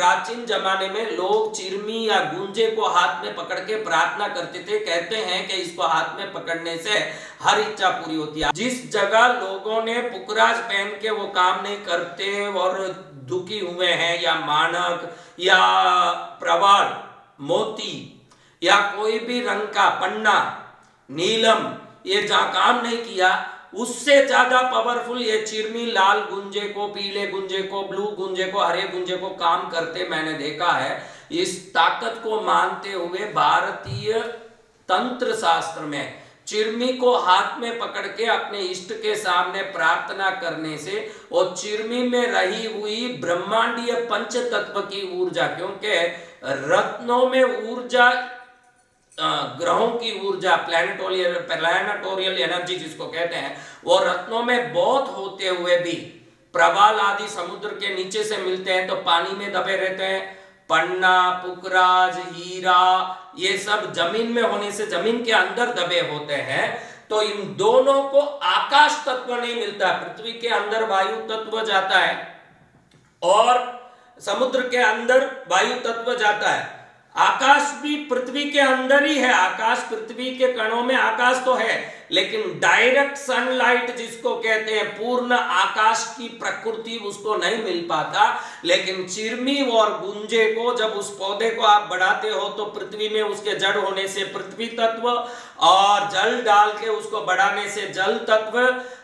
प्राचीन जमाने में लोग चिरमी या गुंजे को हाथ में पकड़ के प्रार्थना करते थे। कहते हैं कि इसको हाथ में पकड़ने से हर इच्छा पूरी होती है। जिस जगह लोगों ने पुखराज पहन के वो काम नहीं करते और दुखी हुए हैं, या मानक या प्रवाल मोती या कोई भी रंग का पन्ना नीलम ये जहां काम नहीं किया, उससे ज्यादा पावरफुल ये चिरमी लाल गुंजे को, पीले गुंजे को, ब्लू गुंजे को, हरे गुंजे को काम करते मैंने देखा है। इस ताकत को मानते हुए भारतीय तंत्र शास्त्र में चिरमी को हाथ में पकड़ के अपने इष्ट के सामने प्रार्थना करने से और चिरमी में रही हुई ब्रह्मांडीय पंच तत्व की ऊर्जा, क्योंकि रत्नों में ऊर्जा, ग्रहों की ऊर्जा, प्लैनेटोरियल एनर्जी जिसको कहते हैं, वो रत्नों में बहुत होते हुए भी प्रवाल आदि समुद्र के नीचे से मिलते हैं तो पानी में दबे रहते हैं। पन्ना, पुखराज, हीरा ये सब जमीन में होने से जमीन के अंदर दबे होते हैं। तो इन दोनों को आकाश तत्व नहीं मिलता। पृथ्वी के अंदर वायु तत्व जाता है और समुद्र के अंदर वायु तत्व जाता है। आकाश भी पृथ्वी के अंदर ही है। आकाश, पृथ्वी के कणों में आकाश तो है, लेकिन डायरेक्ट सनलाइट जिसको कहते हैं, पूर्ण आकाश की प्रकृति, उसको नहीं मिल पाता। लेकिन चिरमी और गुंजे को जब उस पौधे को आप बढ़ाते हो तो पृथ्वी में उसके जड़ होने से पृथ्वी तत्व और जल डाल के उसको बढ़ाने से जल तत्व,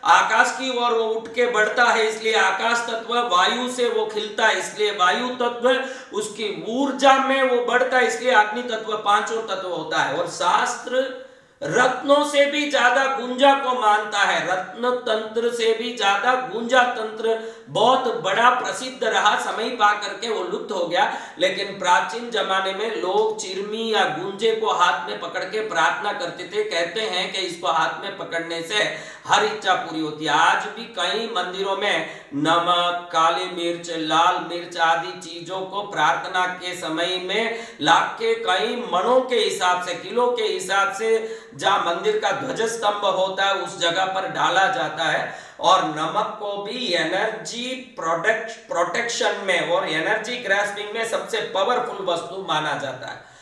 आकाश की ओर वो उठ के बढ़ता है इसलिए आकाश तत्व, वायु से वो खिलता है इसलिए वायु तत्व, उसकी ऊर्जा में वो बढ़ता है इसलिए अग्नि तत्व, पांचों तत्व होता है। और शास्त्र रत्नों से भी ज्यादा गुंजा को मानता है। रत्न तंत्र से भी ज्यादा गुंजा तंत्र बहुत बड़ा प्रसिद्ध रहा। समय पा करके वो लुप्त हो गया, लेकिन प्राचीन जमाने में लोग चिरमी या गुंजे को हाथ में पकड़ के प्रार्थना करते थे। कहते हैं कि इसको हाथ में पकड़ने से हर इच्छा पूरी होती है। आज भी कई मंदिरों में नमक, काली मिर्च, लाल मिर्च आदि चीजों को प्रार्थना के समय में लाख के कई मणों के हिसाब से, किलो के हिसाब से जहां मंदिर का ध्वज स्तंभ होता है उस जगह पर डाला जाता है। और नमक को भी एनर्जी प्रोटेक्शन में और एनर्जी ग्रास्पिंग में सबसे पावरफुल वस्तु माना जाता है।